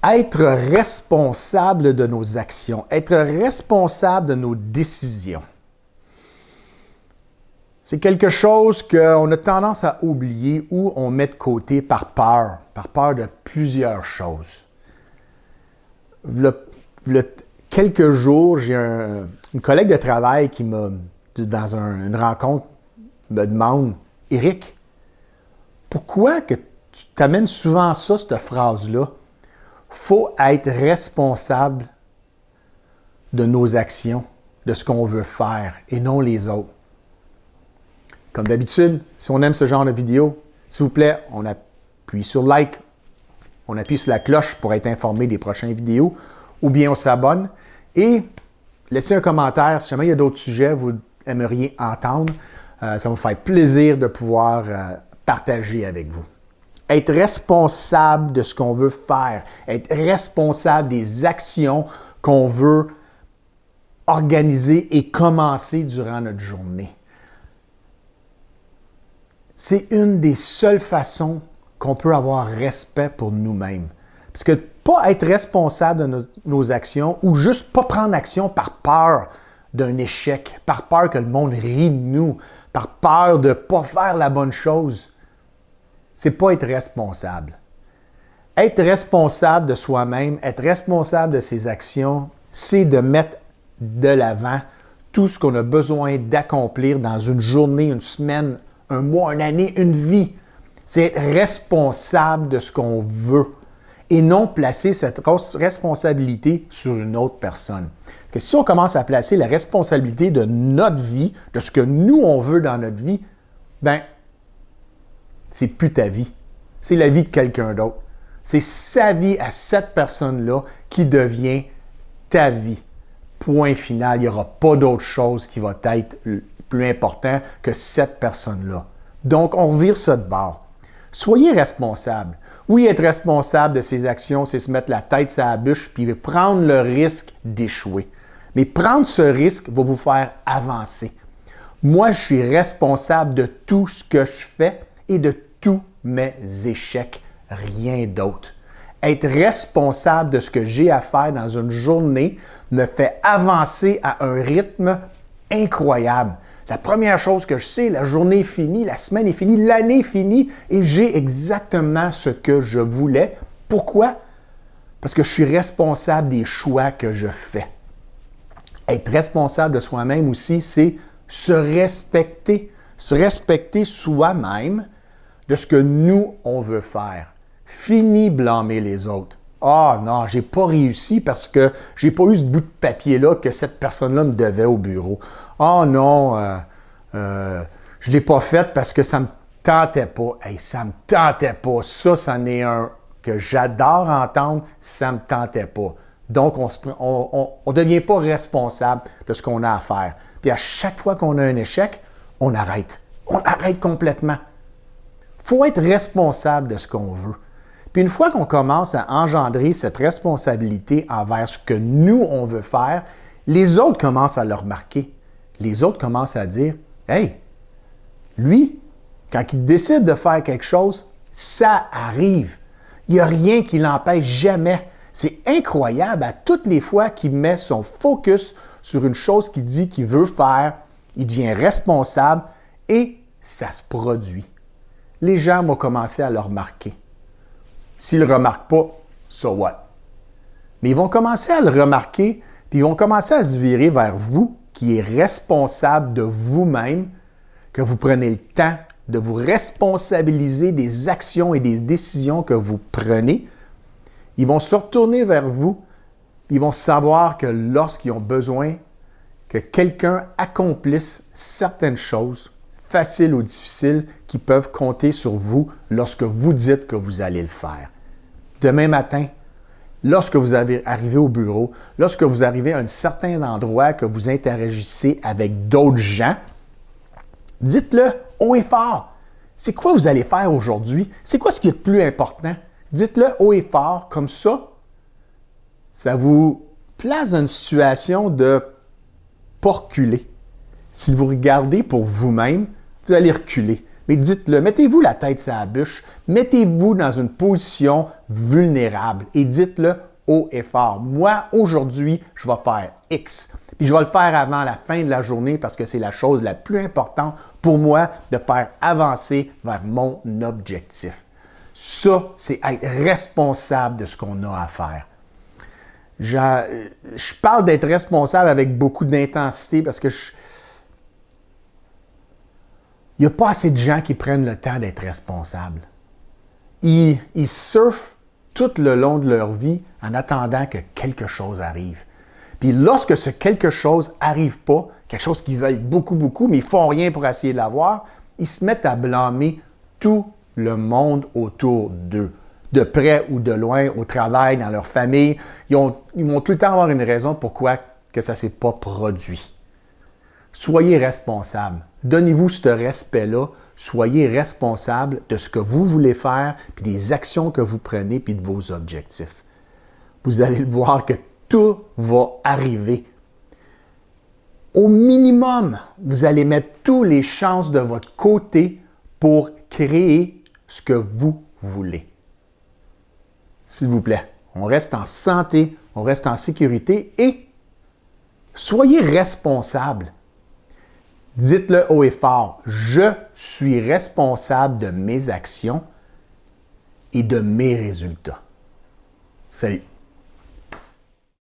Être responsable de nos actions, être responsable de nos décisions. C'est quelque chose qu'on a tendance à oublier ou on met de côté par peur de plusieurs choses. Quelques jours, j'ai une collègue de travail qui dans une rencontre, me demande « Éric, pourquoi que tu t'amènes souvent ça, cette phrase-là? Faut être responsable de nos actions, de ce qu'on veut faire et non les autres. » Comme d'habitude, si on aime ce genre de vidéo, s'il vous plaît, on appuie sur like, on appuie sur la cloche pour être informé des prochaines vidéos, ou bien on s'abonne et laissez un commentaire si jamais il y a d'autres sujets que vous aimeriez entendre. Ça va me faire plaisir de pouvoir partager avec vous. Être responsable de ce qu'on veut faire, être responsable des actions qu'on veut organiser et commencer durant notre journée. C'est une des seules façons qu'on peut avoir respect pour nous-mêmes. Parce que pas être responsable de nos actions ou juste pas prendre action par peur d'un échec, par peur que le monde rie de nous, par peur de ne pas faire la bonne chose, c'est pas être responsable. Être responsable de soi-même, être responsable de ses actions, c'est de mettre de l'avant tout ce qu'on a besoin d'accomplir dans une journée, une semaine, un mois, une année, une vie. C'est être responsable de ce qu'on veut et non placer cette responsabilité sur une autre personne. Parce que si on commence à placer la responsabilité de notre vie, de ce que nous, on veut dans notre vie, ben, c'est plus ta vie. C'est la vie de quelqu'un d'autre. C'est sa vie à cette personne-là qui devient ta vie. Point final. Il n'y aura pas d'autre chose qui va être plus important que cette personne-là. Donc, on revire ça de bord. Soyez responsable. Oui, être responsable de ses actions, c'est se mettre la tête sur la bûche puis prendre le risque d'échouer. Mais prendre ce risque va vous faire avancer. Moi, je suis responsable de tout ce que je fais et de tous mes échecs, rien d'autre. Être responsable de ce que j'ai à faire dans une journée me fait avancer à un rythme incroyable. La première chose que je sais, la journée est finie, la semaine est finie, l'année est finie et j'ai exactement ce que je voulais. Pourquoi? Parce que je suis responsable des choix que je fais. Être responsable de soi-même aussi, c'est se respecter soi-même de ce que nous, on veut faire. Fini blâmer les autres. Ah non, j'ai pas réussi parce que j'ai pas eu ce bout de papier-là que cette personne-là me devait au bureau. Ah non, je l'ai pas fait parce que ça me tentait pas. Hey, ça me tentait pas. Ça, c'en est un que j'adore entendre. Ça me tentait pas. Donc, on ne devient pas responsable de ce qu'on a à faire. Puis à chaque fois qu'on a un échec, on arrête. On arrête complètement. Il faut être responsable de ce qu'on veut. Puis une fois qu'on commence à engendrer cette responsabilité envers ce que nous, on veut faire, les autres commencent à le remarquer. Les autres commencent à dire « Hey, lui, quand il décide de faire quelque chose, ça arrive. Il n'y a rien qui l'empêche jamais. » C'est incroyable à toutes les fois qu'il met son focus sur une chose qu'il dit qu'il veut faire, il devient responsable et ça se produit. Les gens vont commencer à le remarquer. S'ils ne le remarquent pas, so what? Mais ils vont commencer à le remarquer, puis ils vont commencer à se virer vers vous, qui est responsable de vous-même, que vous prenez le temps de vous responsabiliser des actions et des décisions que vous prenez. Ils vont se retourner vers vous, ils vont savoir que lorsqu'ils ont besoin que quelqu'un accomplisse certaines choses, faciles ou difficiles, qui peuvent compter sur vous lorsque vous dites que vous allez le faire. Demain matin, lorsque vous arrivez au bureau, lorsque vous arrivez à un certain endroit, que vous interagissez avec d'autres gens, dites-le haut et fort. C'est quoi vous allez faire aujourd'hui? C'est quoi ce qui est le plus important? Dites-le haut et fort, comme ça vous place dans une situation de pas reculer. Si vous regardez pour vous-même, vous allez reculer. mais dites-le. Mettez-vous la tête sur la bûche. Mettez-vous dans une position vulnérable et dites-le haut et fort. Moi, aujourd'hui, je vais faire X. Puis je vais le faire avant la fin de la journée parce que c'est la chose la plus importante pour moi de faire avancer vers mon objectif. Ça, c'est être responsable de ce qu'on a à faire. Je parle d'être responsable avec beaucoup d'intensité parce que il n'y a pas assez de gens qui prennent le temps d'être responsables. Ils surfent tout le long de leur vie en attendant que quelque chose arrive. Puis lorsque ce quelque chose n'arrive pas, quelque chose qu'ils veulent beaucoup, beaucoup, mais ils ne font rien pour essayer de l'avoir, ils se mettent à blâmer tout le monde autour d'eux, de près ou de loin, au travail, dans leur famille. Ils vont tout le temps avoir une raison pourquoi que ça ne s'est pas produit. Soyez responsable. Donnez-vous ce respect-là. Soyez responsable de ce que vous voulez faire, puis des actions que vous prenez, puis de vos objectifs. Vous allez le voir que tout va arriver. Au minimum, vous allez mettre toutes les chances de votre côté pour créer ce que vous voulez. S'il vous plaît, on reste en santé, on reste en sécurité et soyez responsable. Dites-le haut et fort, je suis responsable de mes actions et de mes résultats. Salut!